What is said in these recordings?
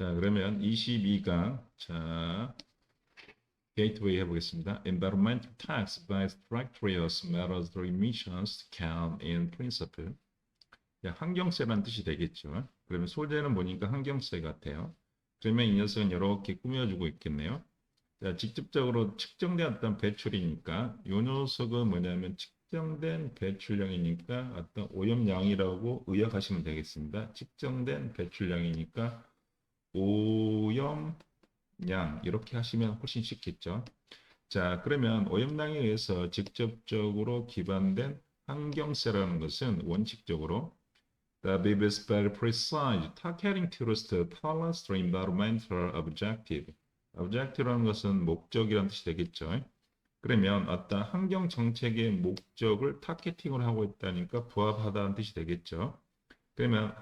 자, 그러면 22강. 자, 게이트웨이 해보겠습니다. Environmental tax by structures matters the emissions count in principle. 야, 환경세란 뜻이 되겠죠. 그러면 소재는 보니까 환경세 같아요. 그러면 이 녀석은 이렇게 꾸며주고 있겠네요. 자, 직접적으로 측정된 배출이니까 이 녀석은 뭐냐면 측정된 배출량이니까 어떤 오염량이라고 의역하시면 되겠습니다. 측정된 배출량이니까 오염 양 이렇게 하시면 훨씬 쉽겠죠. 자, 그러면 오염량에 의해서 직접적으로 기반된 환경세라는 것은 원칙적으로 the be very precise, targeting towards the tallest environmental objective. objective라는 것은 목적이라는 뜻이 되겠죠. 그러면 어떤 환경 정책의 목적을 타겟팅을 하고 있다니까 부합하다는 뜻이 되겠죠. 그러면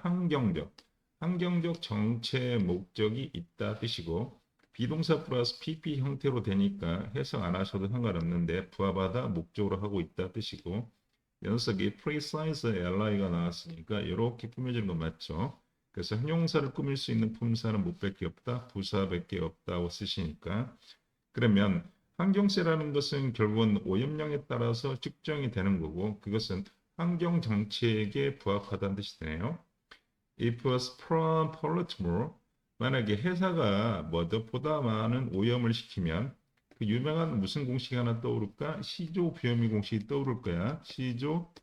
환경적 정체의 목적이 있다 뜻이고 비동사 플러스 PP 형태로 되니까 해석 안 하셔도 상관없는데 부합하다 목적으로 하고 있다 뜻이고 녀석이 precise li가 나왔으니까 이렇게 꾸며지는 거 맞죠? 그래서 형용사를 꾸밀 수 있는 품사는 못밖에 없다, 부사밖에 없다고 쓰시니까 그러면 환경세라는 것은 결국은 오염량에 따라서 측정이 되는 거고 그것은 환경 정책에 부합하다는 뜻이 되네요. If a strong polluter, 만약에 회사가 보다 많은 오염을 시키면 그 유명한 무슨 공식이 하나 떠오를까? 시조 부현미 공식이 떠오를 거야. 시조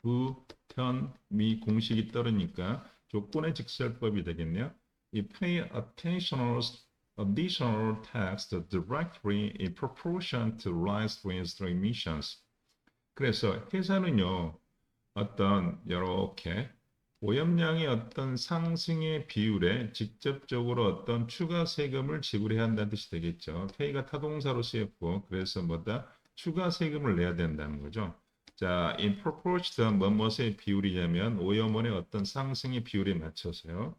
부현미 공식이 떠오르니까 조건의 직설법이 되겠네요. You pay additional tax directly in proportion to rise with the emissions. 그래서 회사는요, 어떤 이렇게 오염량의 어떤 상승의 비율에 직접적으로 어떤 추가 세금을 지불해야 한다는 뜻이 되겠죠. pay가 타동사로 쓰였고 그래서 추가 세금을 내야 된다는 거죠. 자, in proportion 뭐뭐의 비율이냐면 오염원의 어떤 상승의 비율에 맞춰서요.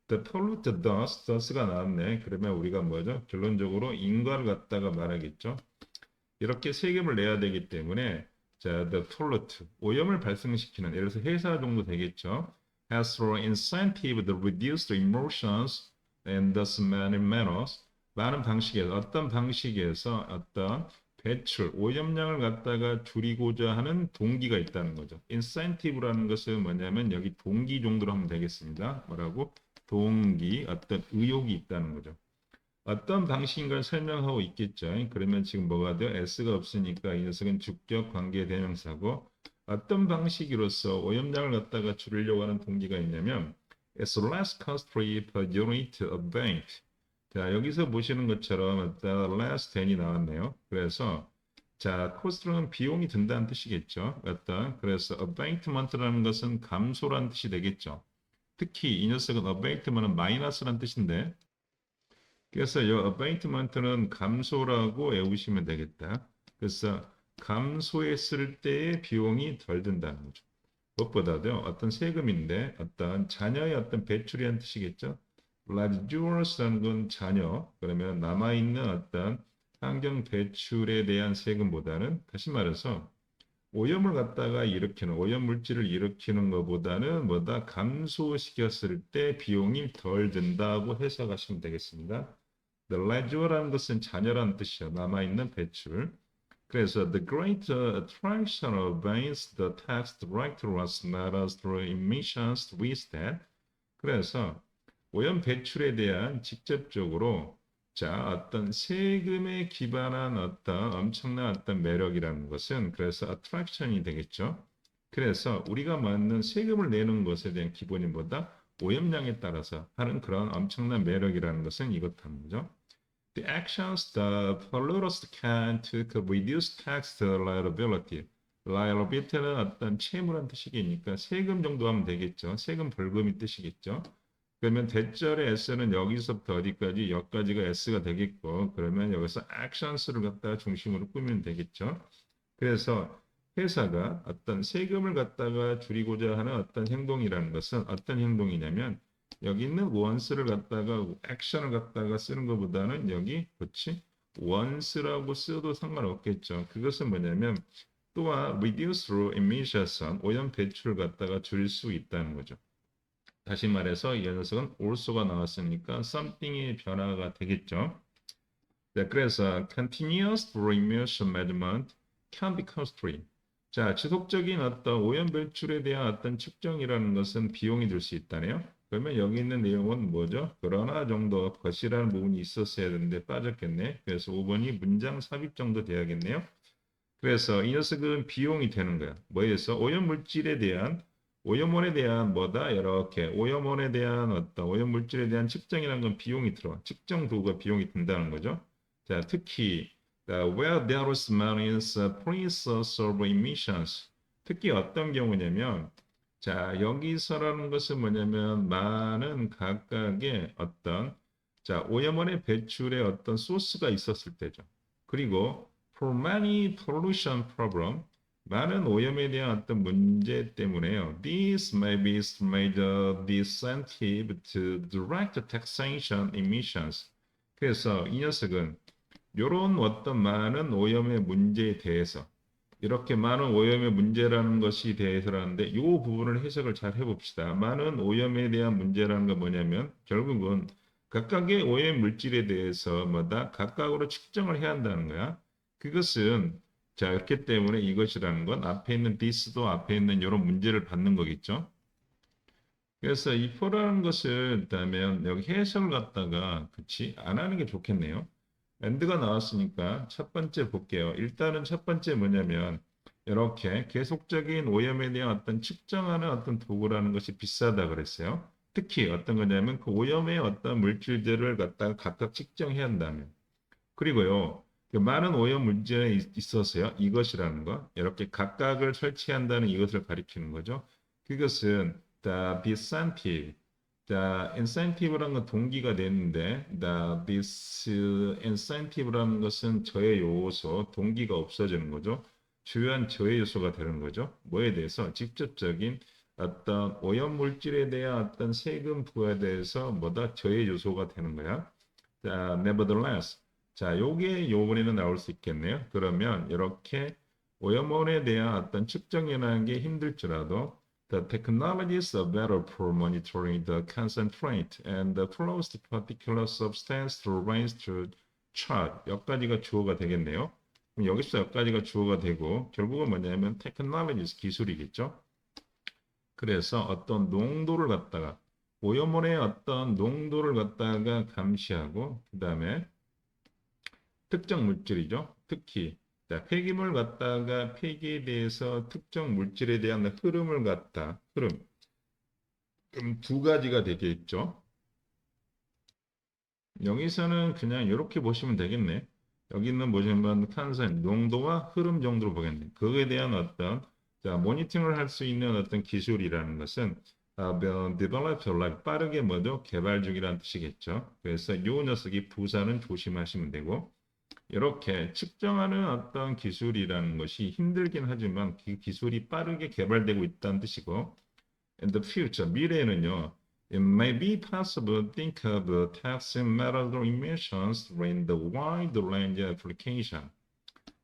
The polluted thus가 나왔네. 그러면 우리가 결론적으로 인과를 갖다가 말하겠죠. 이렇게 세금을 내야 되기 때문에 자, the pollutant, 오염을 발생시키는, 예를 들어서 회사 정도 되겠죠. has for incentive to reduce the emissions and thus many manners. 많은 방식에서, 어떤 방식에서 어떤 배출, 오염량을 갖다가 줄이고자 하는 동기가 있다는 거죠. incentive라는 것은 뭐냐면 여기 동기 정도로 하면 되겠습니다. 뭐라고? 동기, 어떤 의욕이 있다는 거죠. 어떤 방식인가를 설명하고 있겠죠. 그러면 지금 뭐가 돼요? S가 없으니까 이 녀석은 주격 관계 대명사고 어떤 방식으로서 오염량을 갖다가 줄이려고 하는 동기가 있냐면 It's less costly per unit of bank. 자, 여기서 보시는 것처럼 less than이 나왔네요. 그래서 자, cost는 비용이 든다는 뜻이겠죠. 그래서 abatement라는 것은 감소라는 뜻이 되겠죠. 특히 이 녀석은 abatement은 마이너스라는 뜻인데 그래서 이 abatement는 감소라고 외우시면 되겠다. 그래서 감소했을 때의 비용이 덜 든다는 거죠. 무엇보다도 어떤 세금인데 어떤 자녀의 어떤 배출이라는 뜻이겠죠. residuals라는 건 자녀. 그러면 남아있는 어떤 환경 배출에 대한 세금보다는 다시 말해서 오염을 갖다가 일으키는 오염 물질을 일으키는 것보다는 감소시켰을 때 비용이 덜 든다고 해석하시면 되겠습니다. The residual라는 것은 잔여라는 뜻이요. 남아있는 배출. 그래서 the great attraction of bans the tax directly was not as through emissions with that. 그래서 오염 배출에 대한 직접적으로 자 어떤 세금에 기반한 어떤 엄청난 어떤 매력이라는 것은 그래서 attraction이 되겠죠. 그래서 우리가 맞는 세금을 내는 것에 대한 기본이 오염량에 따라서 하는 그런 엄청난 매력이라는 것은 이렇다는 거죠. The actions the polluters can take reduce tax liability. liability는 어떤 채무란 뜻이니까 세금 정도 하면 되겠죠. 세금 벌금이 뜻이겠죠. 그러면 대절의 S는 여기서부터 어디까지 여기까지가 S가 되겠고 그러면 여기서 actions를 갖다가 중심으로 꾸미면 되겠죠. 그래서 회사가 어떤 세금을 갖다가 줄이고자 하는 어떤 행동이라는 것은 어떤 행동이냐면 여기 있는 once를 갖다가 action을 갖다가 쓰는 것보다는 여기 그렇지 once라고 써도 상관없겠죠. 그것은 뭐냐면 또한 reduce through emissions 오염 배출을 갖다가 줄일 수 있다는 거죠. 다시 말해서 이 녀석은 also가 나왔으니까 something의 변화가 되겠죠. 자, 그래서 continuous remiss measurement can be costly. 자, 지속적인 어떤 오염 배출에 대한 어떤 측정이라는 것은 비용이 들 수 있다네요. 그러면 여기 있는 내용은 뭐죠? 그러나 정도 것이라는 부분이 있었어야 되는데 빠졌겠네. 그래서 5번이 문장 삽입 정도 돼야겠네요. 그래서 이 녀석은 비용이 되는 거야. 뭐에서? 오염 물질에 대한 오염원에 대한 뭐다? 이렇게 오염원에 대한 어떤 오염 물질에 대한 측정이라는 건 비용이 들어. 측정 도구가 비용이 든다는 거죠. 자, 특히 where there is various pre-source of emissions. 특히 어떤 경우냐면 자, 여기서라는 것은 뭐냐면 많은 각각의 어떤 자, 오염원의 배출의 어떤 소스가 있었을 때죠. 그리고 for many pollution problem, 많은 오염에 대한 어떤 문제 때문에요. This may be made disincentive to direct taxation emissions. 그래서 이 녀석은 이런 어떤 많은 오염의 문제에 대해서 이렇게 많은 오염의 문제라는 것이 대해서라는데 이 부분을 해석을 잘 해봅시다. 많은 오염에 대한 문제라는 건 뭐냐면 결국은 각각의 오염 물질에 대해서 뭐다 각각으로 측정을 해야 한다는 거야. 그것은 자 이렇기 때문에 이것이라는 건 앞에 있는 this도 앞에 있는 이런 문제를 받는 거겠죠. 그래서 if라는 것을 있다면 여기 해석을 갖다가 그치 안 하는 게 좋겠네요. and가 나왔으니까 첫 번째 볼게요. 일단은 첫 번째 뭐냐면 이렇게 계속적인 오염에 대한 어떤 측정하는 어떤 도구라는 것이 비싸다 그랬어요. 특히 어떤 거냐면 그 오염의 어떤 물질들을 갖다가 각각 측정해야 한다면 그리고요 그 많은 오염 문제에 있어서요 이것이라는 거 이렇게 각각을 설치한다는 이것을 가리키는 거죠. 그것은 the disincentive 자, incentive라는 건 동기가 되는데, this incentive라는 것은 저해 요소, 동기가 없어지는 거죠. 주요한 저해 요소가 되는 거죠. 뭐에 대해서? 직접적인 어떤 오염 물질에 대한 어떤 세금 부과에 대해서 뭐다? 저해 요소가 되는 거야. 자, nevertheless. 자, 요게 요번에는 나올 수 있겠네요. 그러면 이렇게 오염원에 대한 어떤 측정이라는 게 힘들지라도 the technologies available for monitoring the concentrate and the flows to particular substance to range to chart. 여기까지가 주어가 되겠네요. 그럼 여기서 여기까지가 주어가 되고 결국은 뭐냐면 technologies 기술이겠죠. 그래서 어떤 농도를 갖다가 오염원의 어떤 농도를 갖다가 감시하고 그 다음에 특정 물질이죠. 특히 자, 폐기물 갖다가 폐기에 대해서 특정 물질에 대한 흐름을 갖다 흐름 그럼 두 가지가 되겠죠. 여기서는 그냥 이렇게 보시면 되겠네. 여기는 뭐냐면 탄산 농도와 흐름 정도로 보겠네. 그거에 대한 어떤 자, 모니터링을 할 수 있는 어떤 기술이라는 것은 develop like 빠르게 뭐죠? 개발 중이라는 뜻이겠죠. 그래서 이 녀석이 부사는 조심하시면 되고 이렇게 측정하는 어떤 기술이라는 것이 힘들긴 하지만 그 기술이 빠르게 개발되고 있다는 뜻이고 in the future 미래에는요 it may be possible to think of testing metal emissions in the wide range application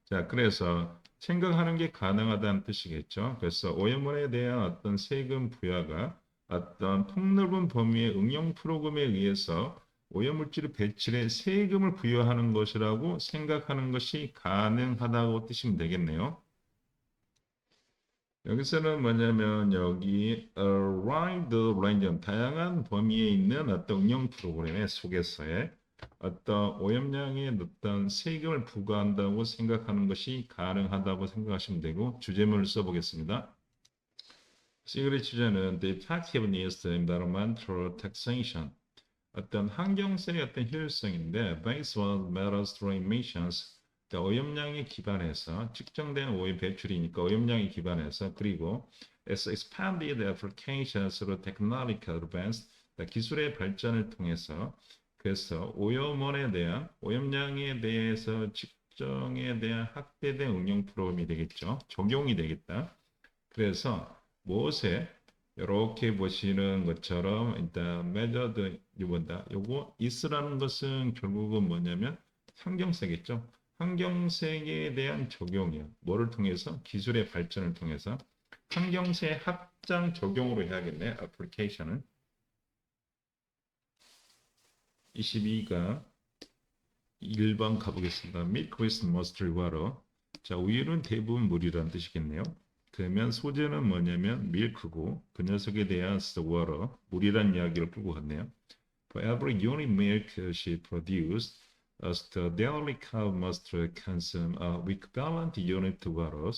자 그래서 생각하는 게 가능하다는 뜻이겠죠 그래서 오염물에 대한 어떤 세금 부여가 어떤 폭넓은 범위의 응용 프로그램에 의해서 오염물질 배출에 세금을 부여하는 것이라고 생각하는 것이 가능하다고 뜻이면 되겠네요. 여기서는 뭐냐면 여기 wide range 다양한 범위에 있는 어떤 응용 프로그램의 속에서의 어떤 오염량에 어떤 세금을 부과한다고 생각하는 것이 가능하다고 생각하시면 되고 주제문을 써보겠습니다. 시그릿 주제는 The Effectiveness of Environmental Taxation 어떤 환경세의 어떤 효율성인데 based on metal stream emissions 오염량에 기반해서 측정된 오염 배출이니까 오염량에 기반해서 그리고 as expanded applications through technological advance 기술의 발전을 통해서 그래서 오염원에 대한 오염량에 대해서 측정에 대한 확대된 응용 프로그램이 되겠죠. 적용이 되겠다. 그래서 무엇에 이렇게 보시는 것처럼 일단 메저드 이거다. 요거 is라는 것은 결국은 뭐냐면 환경세겠죠. 환경세에 대한 적용이요. 뭐를 통해서? 기술의 발전을 통해서 환경세 합장 적용으로 해야겠네. 애플리케이션은. 22가 1번 가보겠습니다. Milk is mostly water. 자, 우유는 대부분 물이라는 뜻이겠네요. 그러면 소재는 뭐냐면 milk고 그 녀석에 대한 water, 물이란 이야기를 끌고 갔네요. For every unit milk she produced, the dairy cow must consume a equivalent unit water.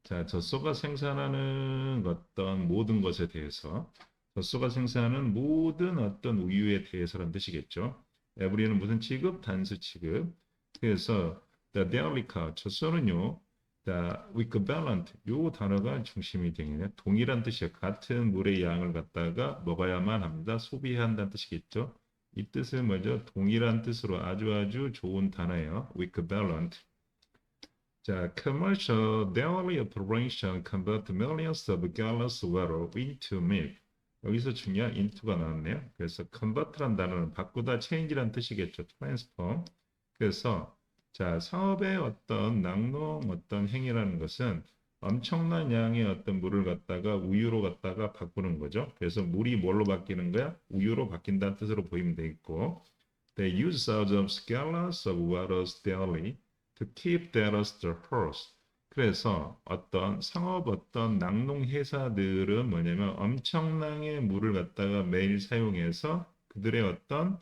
자, 젖소가 생산하는 어떤 모든 것에 대해서 젖소가 생산하는 모든 어떤 우유에 대해서라는 뜻이겠죠. every는 무슨 취급? 단수 취급. 그래서 the dairy cow, 젖소는요. the equivalent, 요 단어가 중심이 되겠네요. 동일한 뜻이에요. 같은 물의 양을 갖다가 먹어야만 합니다. 소비해야 한다는 뜻이겠죠. 이 뜻은 뭐죠? 동일한 뜻으로 아주 좋은 단어예요. equivalent. 자, commercial dairy operation convert millions of gallons of water into milk. 여기서 중요한 into가 나왔네요. 그래서 convert란 단어는 바꾸다, change란 뜻이겠죠. transform. 그래서 자, 사업의 어떤 낙농 어떤 행위라는 것은 엄청난 양의 어떤 물을 갖다가 우유로 갖다가 바꾸는 거죠. 그래서 물이 뭘로 바뀌는 거야? 우유로 바뀐다는 뜻으로 보이면 되겠고, they use thousands of gallons of water daily to keep that as the horse. 그래서 어떤 상업 어떤 낙농 회사들은 뭐냐면 엄청나게 물을 갖다가 매일 사용해서 그들의 어떤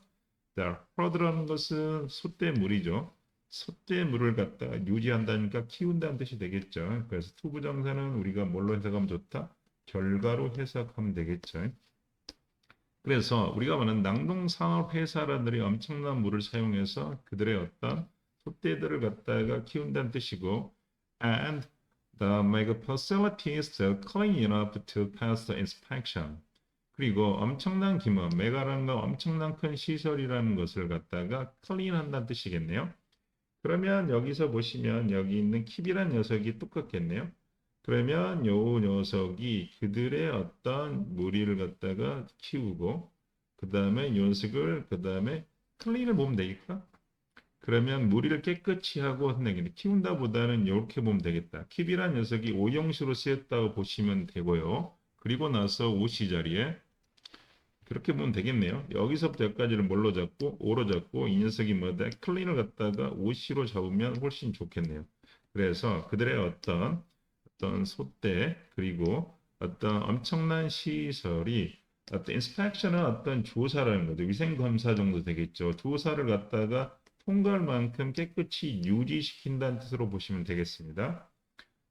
herd라는 것은 소떼 물이죠. 소떼 물을 갖다가 유지한다니까 키운다는 뜻이 되겠죠. 그래서 투부정사는 우리가 뭘로 해석하면 좋다? 결과로 해석하면 되겠죠. 그래서 우리가 말하는 낙농산업 회사들이 엄청난 물을 사용해서 그들의 어떤 소떼들을 갖다가 키운다는 뜻이고, and the mega facilities are clean enough to pass the inspection. 그리고 엄청난 규모, 메가라는 건 엄청난 큰 시설이라는 것을 갖다가 clean한다는 뜻이겠네요. 그러면 여기서 보시면 여기 있는 킵이란 녀석이 똑같겠네요. 그러면 요 녀석이 그들의 어떤 무리를 갖다가 키우고 그 다음에 녀석을 그 다음에 클린을 보면 되겠다. 그러면 무리를 깨끗이 하고 한다는데 키운다 보다는 이렇게 보면 되겠다. 킵이란 녀석이 오형식으로 쓰였다고 보시면 되고요. 그리고 나서 오시 자리에 그렇게 보면 되겠네요. 여기서부터 여기까지를 뭘로 잡고 오로 잡고 이 녀석이 뭐다? 클린을 갖다가 오시로 잡으면 훨씬 좋겠네요. 그래서 그들의 어떤 소떼 그리고 어떤 엄청난 시설이 어떤 인스펙션은 어떤 조사라는 거죠. 위생 검사 정도 되겠죠. 조사를 갖다가 통과할 만큼 깨끗이 유지시킨다는 뜻으로 보시면 되겠습니다.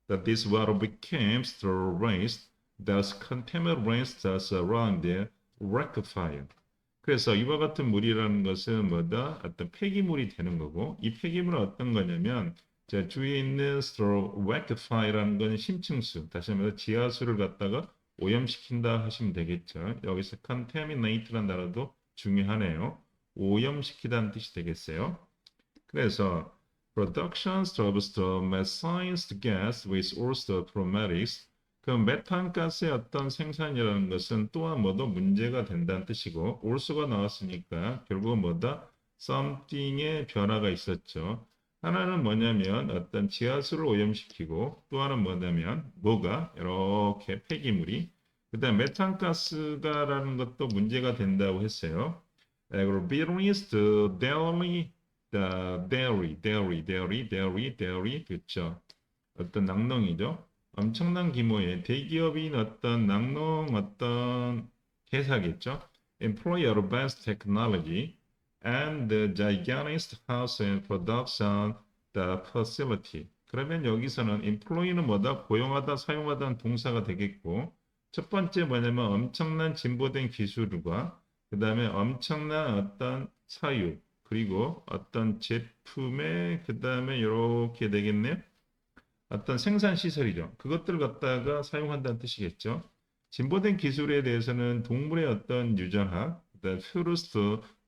That this water becomes the waste, thus contaminates us around the rectifier. 그래서 이와 같은 물이라는 것은 뭐다? 어떤 폐기물이 되는 거고 이 폐기물은 어떤 거냐면 자, 주위에 있는 rectify라는 건 심층수, 다시 말해서 지하수를 갖다가 오염시킨다 하시면 되겠죠. 여기서 contaminate라는 단어도 중요하네요. 오염시키다는 뜻이 되겠어요. 그래서 production of the methanized gas with also problematics. 그 메탄가스의 어떤 생산이라는 것은 또한 뭐도 문제가 된다는 뜻이고 olso가 나왔으니까 결국은 뭐다? something의 변화가 있었죠. 하나는 뭐냐면 어떤 지하수를 오염시키고 또 하나는 뭐냐면 뭐가 이렇게 폐기물이 그다음 메탄가스가라는 것도 문제가 된다고 했어요. Agribusiness, dairy, 그렇죠. 어떤 낙농이죠. 엄청난 규모의 대기업인 어떤 낙농 어떤 회사겠죠. Employ advanced technology and the gigantic house and production the facility. 그러면 여기서는 employ는 뭐다? 고용하다, 사용하다는 동사가 되겠고 첫 번째 뭐냐면 엄청난 진보된 기술과 그 다음에 엄청난 어떤 사유 그리고 어떤 제품의 그 다음에 이렇게 되겠네요. 어떤 생산 시설이죠. 그것들을 갖다가 사용한다는 뜻이겠죠. 진보된 기술에 대해서는 동물의 어떤 유전학, 그다음 first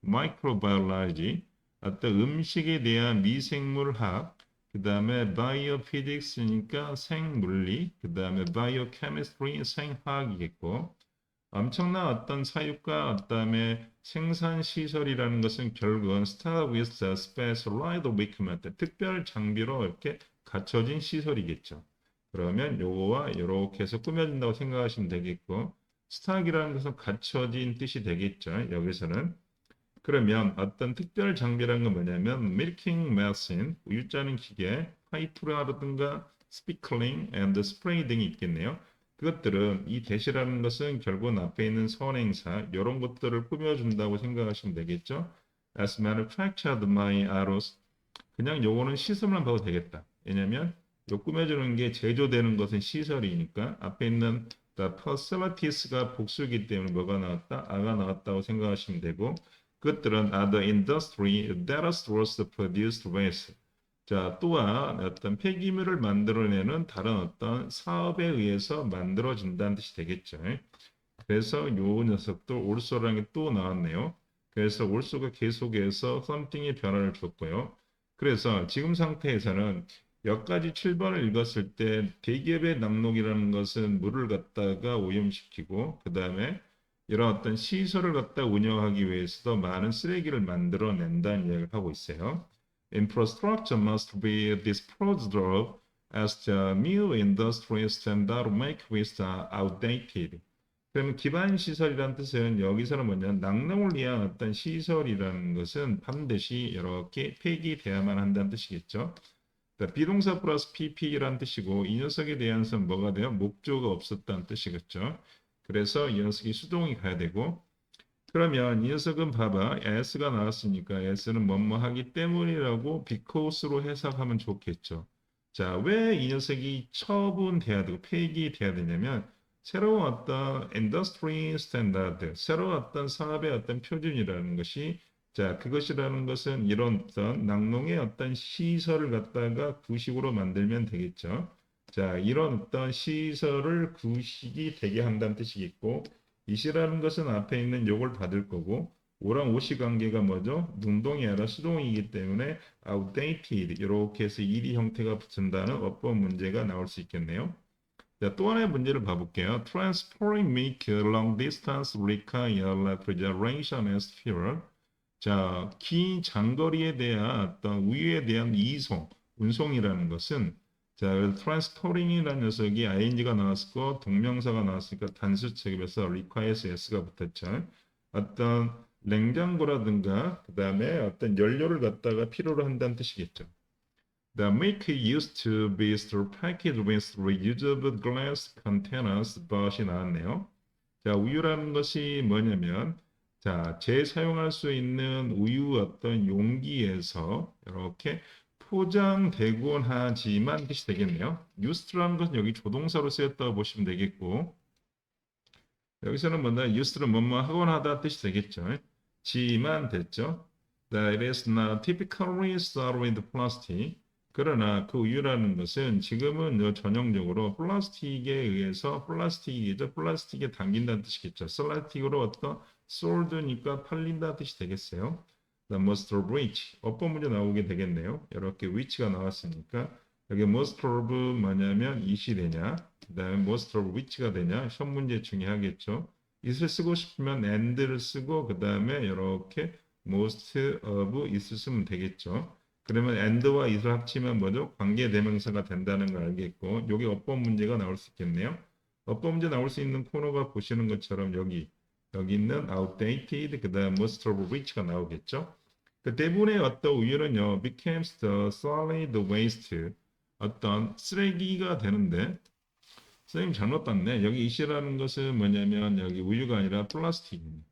microbiology, 어떤 음식에 대한 미생물학, 그 다음에 biophysics니까 생물리, 그 다음에 biochemistry 생화학이겠고, 엄청난 어떤 사육과 그다음에 생산 시설이라는 것은 결국은 start with the specialized equipment, 특별 장비로 이렇게 갖춰진 시설이겠죠. 그러면 요거와 이렇게 해서 꾸며진다고 생각하시면 되겠고, 스탁이라는 것은 갖춰진 뜻이 되겠죠. 여기서는 그러면 어떤 특별 장비라는 건 뭐냐면 milking machine, 우유 짜는 기계, 파이프라든가 스피클링 앤드 스프레이 등이 있겠네요. 그것들은 이 대시라는 것은 결국은 앞에 있는 선행사 이런 것들을 꾸며준다고 생각하시면 되겠죠. As manufactured by Aros. 그냥 요거는 시설만 봐도 되겠다. 왜냐면 요 꾸며주는 게 제조되는 것은 시설이니까 앞에 있는 the facilities가 복수이기 때문에 뭐가 나왔다? 아가 나왔다고 생각하시면 되고 그것들은 are the industry that was produced waste. 자, 또한 어떤 폐기물을 만들어내는 다른 어떤 사업에 의해서 만들어진다는 뜻이 되겠죠. 그래서 요 녀석도 올소라는 게 또 나왔네요. 그래서 올소가 계속해서 something의 변화를 줬고요. 그래서 지금 상태에서는 여기까지 7번을 읽었을 때 대기업의 낙록이라는 것은 물을 갖다가 오염시키고 그 다음에 이런 어떤 시설을 갖다 운영하기 위해서도 많은 쓰레기를 만들어낸다는 이야기를 하고 있어요. Infrastructure must be disposed of as the new industry standard make waste outdated. 그러면 기반 시설이라는 뜻은 여기서는 뭐냐 낙농을 위한 어떤 시설이라는 것은 반드시 이렇게 폐기돼야만 한다는 뜻이겠죠. 그러니까 비동사 플러스 pp라는 뜻이고 이 녀석에 대한선 뭐가 돼요? 목조가 없었다는 뜻이겠죠. 그래서 이 녀석이 수동이 가야 되고 그러면 이 녀석은 봐봐 s가 나왔으니까 s는 뭐뭐 하기 때문이라고 because로 해석하면 좋겠죠. 자, 왜 이 녀석이 처분돼야 되고 폐기돼야 되냐면 새로운 어떤 인더스트리 스탠다드, 새로운 어떤 사업의 어떤 표준이라는 것이 자, 그것이라는 것은 이런 어떤 낙농의 어떤 시설을 갖다가 구식으로 만들면 되겠죠. 자, 이런 어떤 시설을 구식이 되게 한다는 뜻이겠고 이시라는 것은 앞에 있는 요걸 받을 거고 오랑 오시 관계가 뭐죠? 능동이 아니라 수동이기 때문에 outdated 이렇게 해서 일이 형태가 붙은다는 어법 문제가 나올 수 있겠네요. 자, 또 하나의 문제를 봐볼게요. Transporting milk long distance require refrigeration as fuel. 자, 긴 장거리에 대한 어떤 우유에 대한 이송, 운송이라는 것은 자, transporting이라는 녀석이 ing가 나왔고 동명사가 나왔으니까 단수 체급에서 requires s가 붙었죠. 어떤 냉장고라든가 그 다음에 어떤 연료를 갖다가 필요로 한다는 뜻이겠죠. The milk used to be packaged with reusable glass containers, but이 나왔네요. 자, 우유라는 것이 뭐냐면, 자, 재사용할 수 있는 우유 어떤 용기에서 이렇게 포장되곤 하지만 뜻이 되겠네요. used라는 것은 여기 조동사로 쓰였다고 보시면 되겠고, 여기서는 뭐냐, used는 뭐뭐 하곤 하다 뜻이 되겠죠. 지만 됐죠. That is not typically sold with plastic. 그러나 그 우유라는 것은 지금은 전형적으로 플라스틱에 의해서 플라스틱이죠. 플라스틱에 담긴다는 뜻이겠죠. 플라스틱으로 어떤 sold니까 팔린다는 뜻이 되겠어요. The most of which 어법 문제 나오게 되겠네요. 이렇게 which가 나왔으니까 여기 most of 뭐냐면 it이 되냐 그 다음에 most of which가 되냐 시험 문제 중에 하겠죠. it을 쓰고 싶으면 and를 쓰고 그 다음에 이렇게 most of it을 쓰면 되겠죠. 그러면 and와 it을 합치면 뭐죠? 관계대명사가 된다는 걸 알겠고 여기 어법 문제가 나올 수 있겠네요. 어법 문제 나올 수 있는 코너가 보시는 것처럼 여기 있는 outdated 그 다음 most of which가 나오겠죠. 그 대부분의 어떤 우유는요 becomes the solid waste 어떤 쓰레기가 되는데 선생님 잘못 봤네. 여기 이시라는 것은 뭐냐면 여기 우유가 아니라 플라스틱입니다.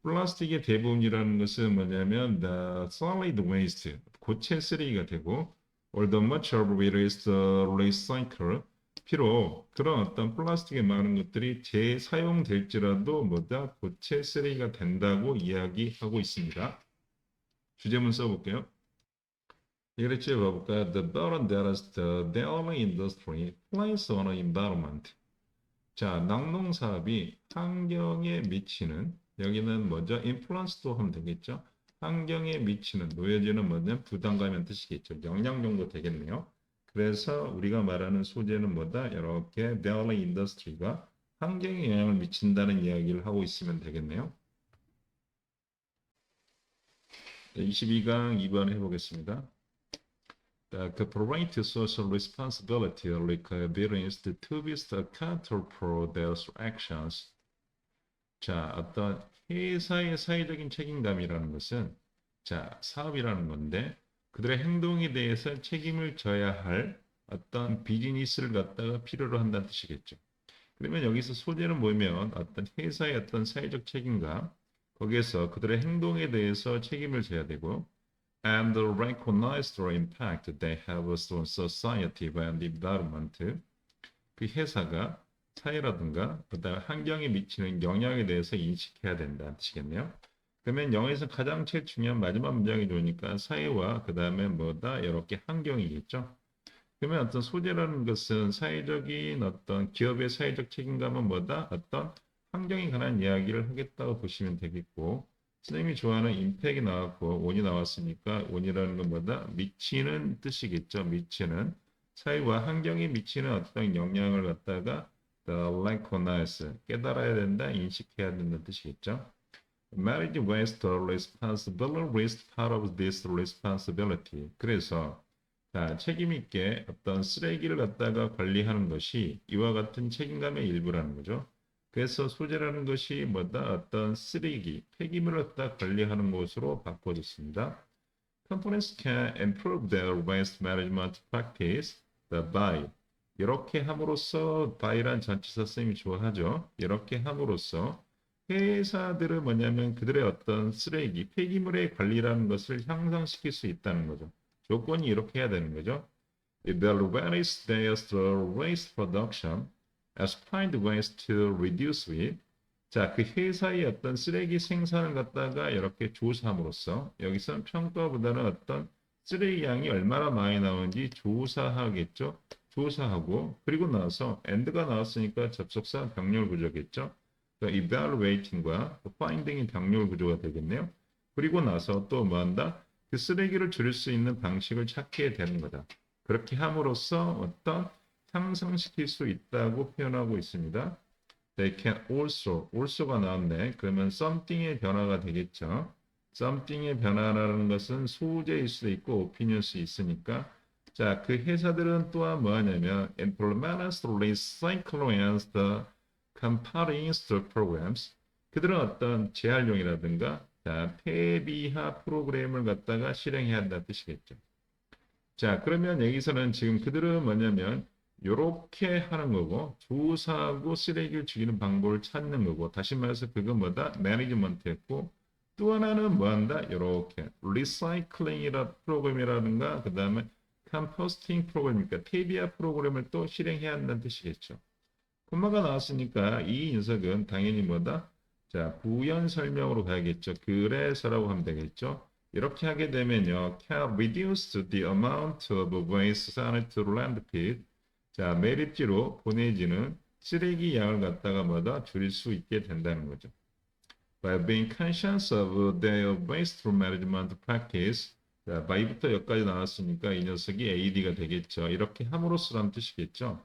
플라스틱의 대부분이라는 것은 뭐냐면 the solid waste, 고체 쓰레기가 되고 or the much of it is recycle. 비록 그런 어떤 플라스틱의 많은 것들이 재사용될지라도 뭐다 고체 쓰레기가 된다고 이야기하고 있습니다. 주제문 써볼게요. 이렇게 봐볼까요? The burden that is the dairy industry places on the environment. 자, 낙농사업이 환경에 미치는 여기는 뭐죠? influence도 하면 되겠죠? 환경에 미치는 놓여지는 뭐냐? 부담감이라는 뜻이겠죠. 영향 정도 되겠네요. 그래서 우리가 말하는 소재는 뭐다? 이렇게 dairy industry가 환경에 영향을 미친다는 이야기를 하고 있으면 되겠네요. 22강 2번 해보겠습니다. The corporate social responsibility requires to be accountable for their actions. 자, 어떤 회사의 사회적인 책임감이라는 것은 자, 사업이라는 건데 그들의 행동에 대해서 책임을 져야 할 어떤 비즈니스를 갖다가 필요로 한다는 뜻이겠죠. 그러면 여기서 소재는 뭐냐면 어떤 회사의 어떤 사회적 책임감, 거기에서 그들의 행동에 대해서 책임을 져야 되고 and recognize the impact they have on society and environment. 그 회사가 사회라든가 그다음 환경에 미치는 영향에 대해서 인식해야 된다는 뜻이겠네요. 그러면 영어에서 가장 제일 중요한 마지막 문장이 좋으니까 사회와 그다음에 뭐다 이렇게 환경이겠죠. 그러면 어떤 소재라는 것은 사회적인 어떤 기업의 사회적 책임감은 뭐다? 어떤 환경에 관한 이야기를 하겠다고 보시면 되겠고 선생님이 좋아하는 임팩이 나왔고 온이 나왔으니까 온이라는 건 뭐다? 미치는 뜻이겠죠. 미치는 사회와 환경에 미치는 어떤 영향을 갖다가 recognize 깨달아야 된다, 인식해야 된다는 뜻이겠죠. Marriage waste responsibility is part of this responsibility. 그래서 자, 책임 있게 어떤 쓰레기를 갖다가 관리하는 것이 이와 같은 책임감의 일부라는 거죠. 그래서 소재라는 것이 뭐다? 어떤 쓰레기, 폐기물을 갖다 관리하는 것으로 바꿔졌습니다. Companies can improve their waste management practice by 이렇게 함으로써 by란 전치사 쌤이 좋아하죠. 이렇게 함으로써 회사들은 뭐냐면 그들의 어떤 쓰레기, 폐기물의 관리라는 것을 향상시킬 수 있다는 거죠. 조건이 이렇게 해야 되는 거죠. Evaluate their waste production as find ways to reduce it. 자, 그 회사의 어떤 쓰레기 생산을 갖다가 이렇게 조사함으로써 여기서 평가보다는 어떤 쓰레기 양이 얼마나 많이 나오는지 조사하겠죠. 조사하고 그리고 나서 and가 나왔으니까 접속사 병렬 구조겠죠. 그러니까 evaluating과 finding이 병렬 구조가 되겠네요. 그리고 나서 또 뭐 한다? 그 쓰레기를 줄일 수 있는 방식을 찾게 되는 거다. 그렇게 함으로써 어떤 향상시킬 수 있다고 표현하고 있습니다. They can also가 나왔네. 그러면 something의 변화가 되겠죠. something의 변화라는 것은 소재일 수도 있고 opinion일 수 있으니까 자, 그 회사들은 또한 뭐 하냐면 implement recycle and the comparing programs 그들은 어떤 재활용이라든가 자, 폐비하 프로그램을 갖다가 실행해야 한다는 뜻이겠죠. 자, 그러면 여기서는 지금 그들은 뭐냐면 요렇게 하는 거고 조사하고 쓰레기를 죽이는 방법을 찾는 거고 다시 말해서 그건 뭐다? 매니지먼트 했고 또 하나는 뭐 한다? 요렇게 리사이클링이라 프로그램이라든가 그 다음에 컴포스팅 프로그램이니까 폐비하 프로그램을 또 실행해야 한다는 뜻이겠죠. 콤마가 나왔으니까 이 녀석은 당연히 뭐다? 자, 부연 설명으로 가야겠죠. 그래서라고 하면 되겠죠. 이렇게 하게 되면요. can reduce the amount of waste sent to landfill. 자, 매립지로 보내지는 쓰레기 양을 갖다가 뭐다? 줄일 수 있게 된다는 거죠. By being conscious of their waste management practice. 자, by부터 여기까지 나왔으니까 이 녀석이 AD가 되겠죠. 이렇게 함으로써라는 뜻이겠죠.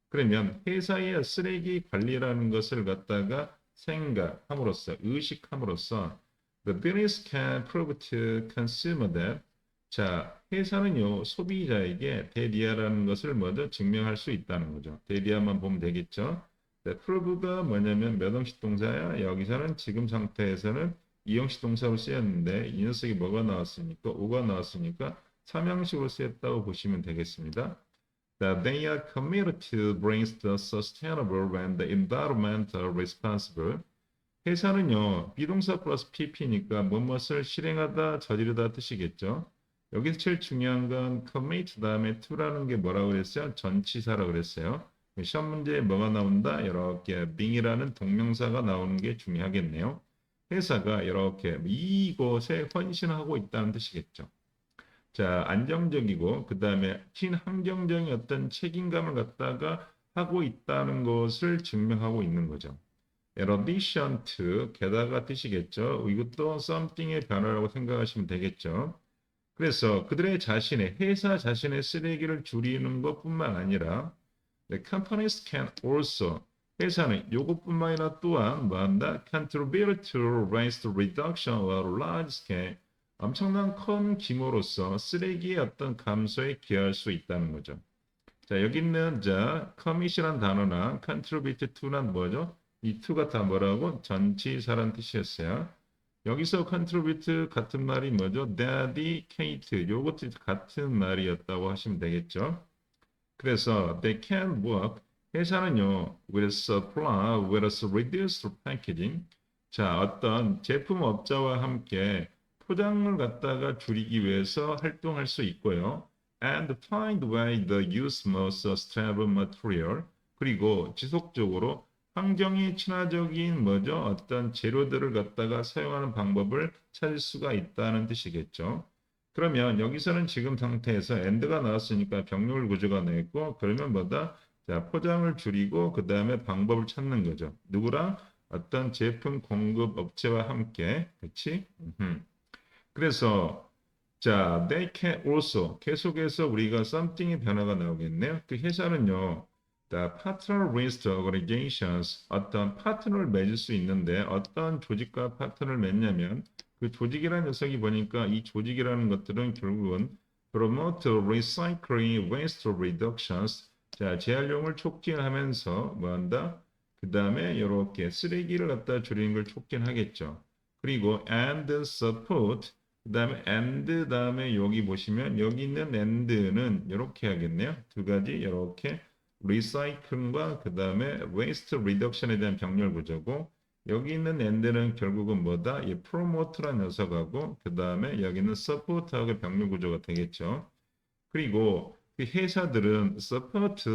그러면 회사의 쓰레기 관리라는 것을 갖다가 생각함으로써, 의식함으로써 the business can prove to consumer that 자, 회사는요, 소비자에게 대리아라는 것을 먼저 증명할 수 있다는 거죠. 대리아만 보면 되겠죠. 네, prove가 뭐냐면 몇 형식 동사야? 여기서는 지금 상태에서는 이형식 동사로 쓰였는데 이 녀석이 뭐가 나왔습니까? 오가 나왔으니까 3형식으로 쓰였다고 보시면 되겠습니다. That they are committed to bring the sustainable and the environmental responsible. 회사는요, 비동사 플러스 pp니까 뭐뭇을 실행하다, 저지르다 뜻이겠죠. 여기서 제일 중요한 건 commit 다음에 to라는 게 뭐라고 그랬어요? 전치사라고 그랬어요. 시험 문제에 뭐가 나온다? 이렇게 being이라는 동명사가 나오는 게 중요하겠네요. 회사가 이렇게 이곳에 헌신하고 있다는 뜻이겠죠. 자, 안정적이고 그 다음에 친환경적인 어떤 책임감을 갖다가 하고 있다는 것을 증명하고 있는 거죠. In addition to, 게다가 뜻이겠죠. 이것도 something의 변화라고 생각하시면 되겠죠. 그래서 그들의 자신의, 회사 자신의 쓰레기를 줄이는 것뿐만 아니라 the companies can also, 회사는 이것뿐만 아니라 또한 뭐한다? contribute to waste reduction or large scale 엄청난 큰 규모로서 쓰레기의 어떤 감소에 기여할 수 있다는 거죠. 자, 여기 있는 자, commit이란 단어나 contribute to란 뭐죠? 이 to가 다 뭐라고? 전치사란 뜻이었어요. 여기서 contribute 같은 말이 뭐죠? dedicate 요것도 같은 말이었다고 하시면 되겠죠. 그래서 they can work 회사는요 with supply with reduced packaging 자 어떤 제품업자와 함께 포장을 갖다가 줄이기 위해서 활동할 수 있고요 and find way the use most sustainable material 그리고 지속적으로 환경에 친화적인 뭐죠 어떤 재료들을 갖다가 사용하는 방법을 찾을 수가 있다는 뜻이겠죠. 그러면 여기서는 지금 상태에서 and가 나왔으니까 병렬 구조가 나있고 그러면 뭐다? 자, 포장을 줄이고 그 다음에 방법을 찾는 거죠. 누구랑? 어떤 제품 공급 업체와 함께. 그렇지? 그래서 자, they can also 계속해서 우리가 something의 변화가 나오겠네요. 그 회사는요. The partner with the organizations 어떤 파트너를 맺을 수 있는데 어떤 조직과 파트너를 맺냐면 그 조직이라는 녀석이 보니까 이 조직이라는 것들은 결국은 promote recycling waste reductions 자, 재활용을 촉진하면서 뭐 한다? 그 다음에 이렇게 쓰레기를 갖다 줄이는 걸 촉진하겠죠. 그리고 and support 그 다음에 and 다음에 여기 보시면 여기 있는 and는 이렇게 하겠네요. 두 가지 이렇게 리사이클과 그 다음에 waste reduction에 대한 병렬 구조고 여기 있는 and는 결국은 뭐다? 이 promote라는 녀석하고 그 다음에 여기는 support하고 병렬 구조가 되겠죠. 그리고 그 회사들은 support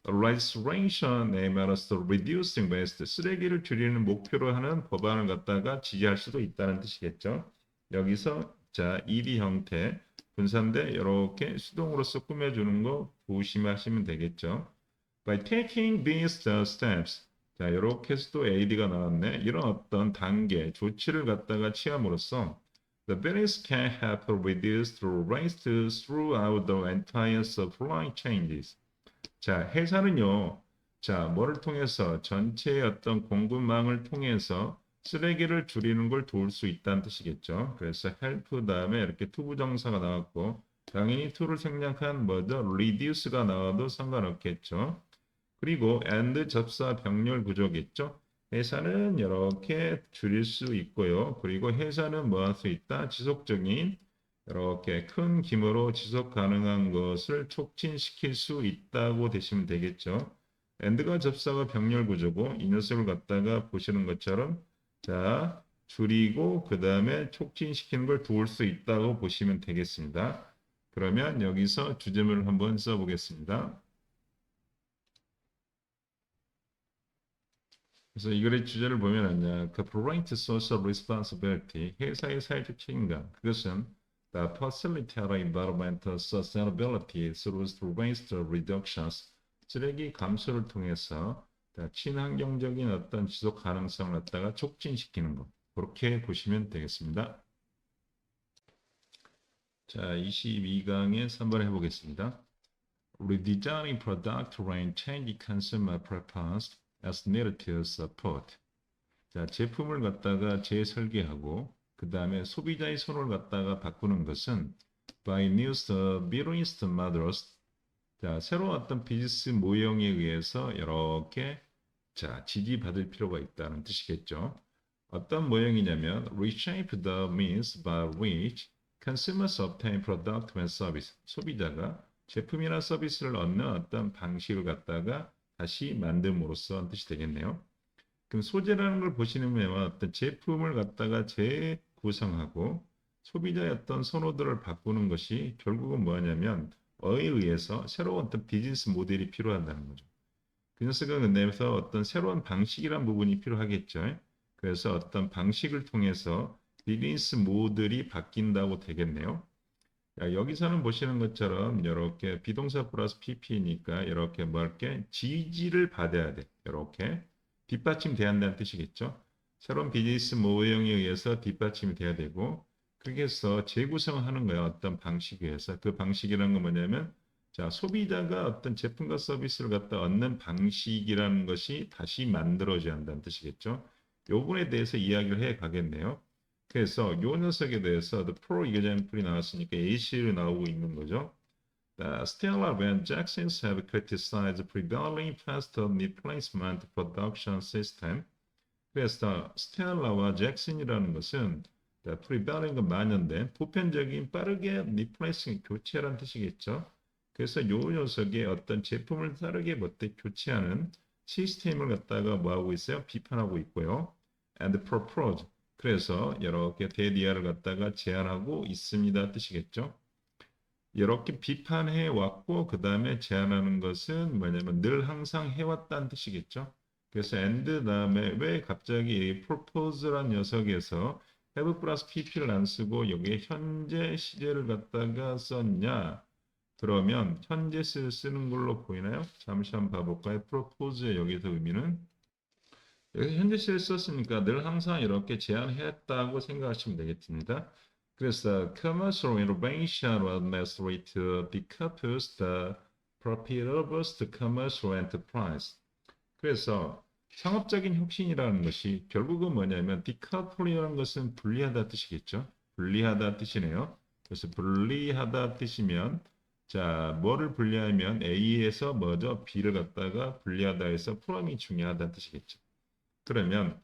legislation에 말해서 reducing waste 쓰레기를 줄이는 목표로 하는 법안을 갖다가 지지할 수도 있다는 뜻이겠죠. 여기서 자 1이 형태 분사인데 이렇게 수동으로서 꾸며주는 거 조심하시면 되겠죠. By taking these steps 자 이렇게 해서 또 AD가 나왔네. 이런 어떤 단계 조치를 갖다가 취함으로써 The business can help reduce the waste throughout the entire supply chains. 자, 회사는요. 자, 뭐를 통해서 전체의 어떤 공급망을 통해서 쓰레기를 줄이는 걸 도울 수 있다는 뜻이겠죠. 그래서 help 다음에 이렇게 투부정사가 나왔고 당연히 to를 생략한 뭐죠? reduce가 나와도 상관없겠죠. 그리고 and 접사 병렬 구조겠죠. 회사는 이렇게 줄일 수 있고요. 그리고 회사는 뭐 할 수 있다? 지속적인 이렇게 큰 규모로 지속 가능한 것을 촉진시킬 수 있다고 되시면 되겠죠. and가 접사가 병렬 구조고 이 녀석을 갖다가 보시는 것처럼 자 줄이고 그 다음에 촉진시키는 걸 도울 수 있다고 보시면 되겠습니다. 그러면 여기서 주제문을 한번 써보겠습니다. 그래서 이 글의 주제를 보면은요, corporate social responsibility, 회사의 사회적 책임감, 그것은 the facilitate environmental sustainability through waste reductions, 쓰레기 감소를 통해서 친환경적인 어떤 지속 가능성을 갖다가 촉진시키는 것, 그렇게 보시면 되겠습니다. 자, 22강에 3번 해보겠습니다. Redesigning product range, changing consumer preference as needed to support. 자, 제품을 갖다가 재설계하고 그 다음에 소비자의 선호를 갖다가 바꾸는 것은 by new business models. 자, 새로운 어떤 비즈니스 모형에 의해서 이렇게 자, 지지받을 필요가 있다는 뜻이겠죠. 어떤 모형이냐면 reshape the means by which consumers obtain product and service. 소비자가 제품이나 서비스를 얻는 어떤 방식을 갖다가 다시 만듦으로써 뜻이 되겠네요. 그럼 소재라는 걸 보시면 어떤 제품을 갖다가 재구성하고 소비자의 어떤 선호들을 바꾸는 것이 결국은 뭐냐면 어에 의해서 새로운 어떤 비즈니스 모델이 필요하다는 거죠. 그 녀석은 근데서 어떤 새로운 방식이란 부분이 필요하겠죠. 그래서 어떤 방식을 통해서 비즈니스 모델이 바뀐다고 되겠네요. 자, 여기서는 보시는 것처럼 이렇게 비동사 플러스 PP니까 이렇게 뭐 할게 지지를 받아야 돼. 이렇게 뒷받침돼야 한다는 뜻이겠죠. 새로운 비즈니스 모형에 의해서 뒷받침이 돼야 되고 그렇게 해서 재구성하는 거야. 어떤 방식에 의해서. 그 방식이라는 건 뭐냐면 자, 소비자가 어떤 제품과 서비스를 갖다 얻는 방식이라는 것이 다시 만들어져야 한다는 뜻이겠죠. 요 부분에 대해서 이야기를 해 가겠네요. 그래서 요 녀석에 대해서 the pro example이 나왔으니까 AC로 나오고 있는 거죠. Stella and Jackson have criticized prevailing fast replacement production system. 그래서 스텔라와 잭슨이라는 것은 프리베링과 만연된 보편적인 빠르게 리플레이싱 교체라는 뜻이겠죠. 그래서 요 녀석의 어떤 제품을 빠르게 교체하는 시스템을 갖다가 뭐하고 있어요? 비판하고 있고요. And propose. 그래서 이렇게 대디아를 갖다가 제안하고 있습니다 뜻이겠죠. 이렇게 비판해 왔고 그 다음에 제안하는 것은 뭐냐면 늘 항상 해왔다는 뜻이겠죠. 그래서 and 다음에 왜 갑자기 propose란 녀석에서 have 플러스 pp를 안 쓰고 여기에 현재 시제를 갖다가 썼냐? 그러면 현재 쓰는 걸로 보이나요? 잠시 한번 봐볼까요? propose의 여기서 의미는 여기서 현재 시를 썼으니까 늘 항상 이렇게 제안했다고 생각하시면 되겠습니다. 그래서 commercial innovation was necessary to decouple the profitable commercial enterprise. 그래서 상업적인 혁신이라는 것이 결국은 뭐냐면 디카플이라는 것은 분리하다 뜻이겠죠. 분리하다 뜻이네요. 그래서 분리하다 뜻이면 자 뭐를 분리하면 A에서 뭐죠? B를 갖다가 분리하다 해서 프롬이 중요하다는 뜻이겠죠. 그러면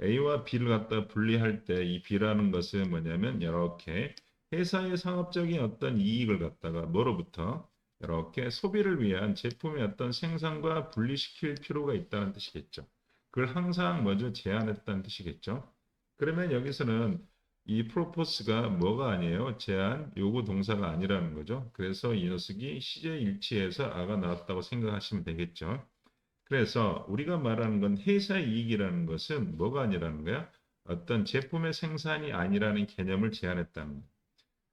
A와 B를 갖다 분리할 때 이 B라는 것은 뭐냐면 이렇게 회사의 상업적인 어떤 이익을 갖다가 뭐로부터 이렇게 소비를 위한 제품의 어떤 생산과 분리시킬 필요가 있다는 뜻이겠죠. 그걸 항상 먼저 제안했다는 뜻이겠죠. 그러면 여기서는 이 프로포스가 뭐가 아니에요? 제안, 요구 동사가 아니라는 거죠. 그래서 이 녀석이 시제 일치해서 아가 나왔다고 생각하시면 되겠죠. 그래서 우리가 말하는 건 회사의 이익이라는 것은 뭐가 아니라는 거야? 어떤 제품의 생산이 아니라는 개념을 제안했다는 거야.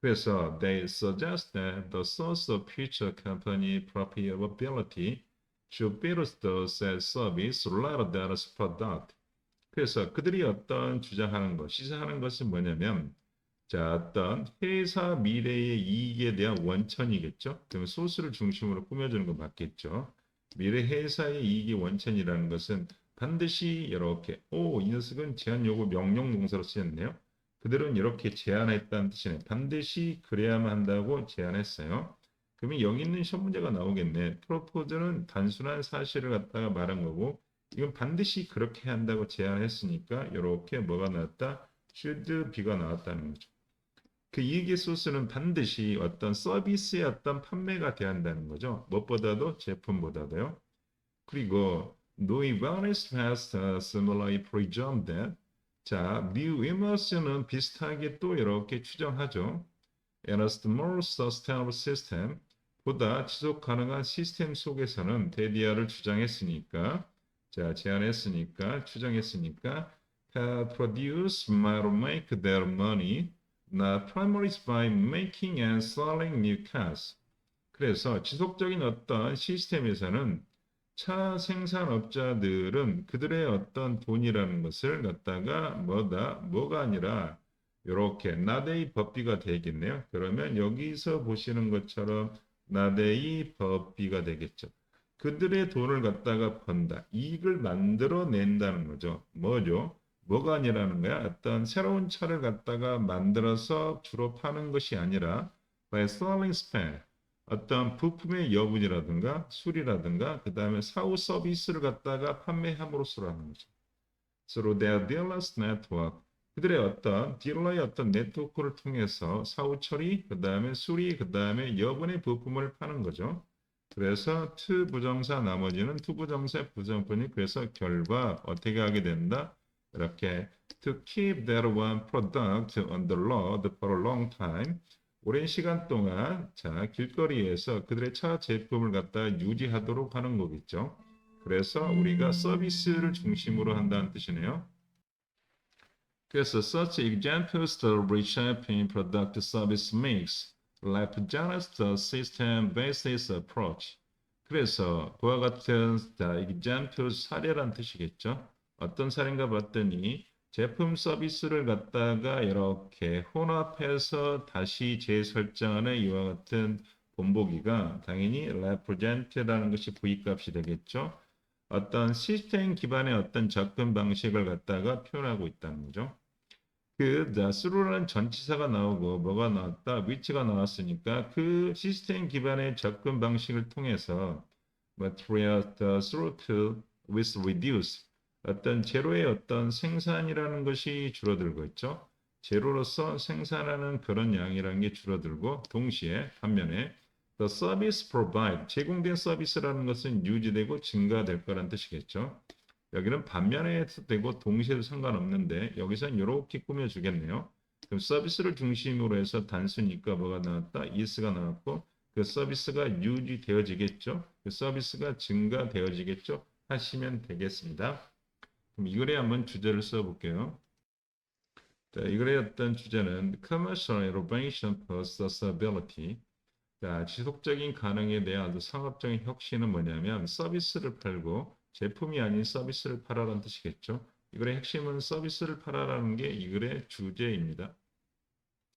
그래서 they suggest that the source of future company profitability should be the sales service rather than its product. 그래서 그들이 어떤 주장하는 것, 시사하는 것은 뭐냐면 자, 어떤 회사 미래의 이익에 대한 원천이겠죠. 그럼 소스를 중심으로 꾸며주는 건 맞겠죠. 미래 회사의 이익이 원천이라는 것은 반드시 이렇게 이 녀석은 제한 요구 명령 동사로 쓰였네요. 그들은 이렇게 제안했다는 뜻이네. 반드시 그래야만 한다고 제안했어요. 그러면 여기 있는 시험 문제가 나오겠네. 프로포즈는 단순한 사실을 갖다가 말한 거고 이건 반드시 그렇게 한다고 제안했으니까 이렇게 뭐가 나왔다? should be가 나왔다는 거죠. 그 이익의 소스는 반드시 어떤 서비스의 어떤 판매가 돼야 한다는 거죠. 무엇보다도 제품보다도요. 그리고 Louis Wellness has similarly presumed that 자, New Immersion은 비슷하게 또 이렇게 추정하죠. And a more sustainable system 보다 지속 가능한 시스템 속에서는 데디아를 주장했으니까 자, 제안했으니까 추정했으니까 produce might make their money not primarily by making and selling new cars. 그래서 지속적인 어떤 시스템에서는 차 생산업자들은 그들의 어떤 돈이라는 것을 갖다가 뭐가 아니라 이렇게 나데이 법비가 되겠네요. 그러면 여기서 보시는 것처럼 나데이 법비가 되겠죠. 그들의 돈을 갖다가 번다. 이익을 만들어낸다는 거죠. 뭐죠? 뭐가 아니라는 거야? 어떤 새로운 차를 갖다가 만들어서 주로 파는 것이 아니라 by selling spare 어떤 부품의 여분이라든가 수리라든가 그 다음에 사후 서비스를 갖다가 판매함으로써라는 거죠. Through their dealers network 그들의 어떤 딜러의 어떤 네트워크를 통해서 사후 처리 그 다음에 수리 그 다음에 여분의 부품을 파는 거죠. 그래서 to 부정사 나머지는 to 부정사 부정분이 그래서 결과 어떻게 하게 된다? 이렇게 to keep that one product on the road for a long time 오랜 시간 동안 자 길거리에서 그들의 차 제품을 갖다 유지하도록 하는 거겠죠. 그래서 우리가 서비스를 중심으로 한다는 뜻이네요. 그래서 such examples the reshaping product service mix represents the system basis approach. 그래서 그와 같은 example 사례란 뜻이겠죠. 어떤 사례인가 봤더니 제품 서비스를 갖다가 이렇게 혼합해서 다시 재설정하는 이와 같은 본보기가 당연히 represent라는 것이 V값이 되겠죠. 어떤 시스템 기반의 어떤 접근 방식을 갖다가 표현하고 있다는 거죠. 자, through라는 전치사가 나오고 뭐가 나왔다? which가 나왔으니까 그 시스템 기반의 접근 방식을 통해서 material throughput with reduce 어떤 제로의 어떤 생산이라는 것이 줄어들고 있죠. 제로로서 생산하는 그런 양이라는 게 줄어들고 동시에 반면에 the service provide 제공된 서비스라는 것은 유지되고 증가될 거란 뜻이겠죠. 여기는 반면에 되고 동시에도 상관없는데 여기서는 이렇게 꾸며주겠네요. 그럼 서비스를 중심으로 해서 단수니까 뭐가 나왔다? is가 나왔고 그 서비스가 유지되어지겠죠. 그 서비스가 증가되어지겠죠. 하시면 되겠습니다. 그럼 이 글에 한번 주제를 써볼게요. 자, 이 글의 어떤 주제는 Commercial Innovation plus Sustainability. 자, 지속적인 가능에 대한 아주 상업적인 혁신은 뭐냐면 서비스를 팔고 제품이 아닌 서비스를 팔아라는 뜻이겠죠. 이 글의 핵심은 서비스를 팔아라는 게 이 글의 주제입니다.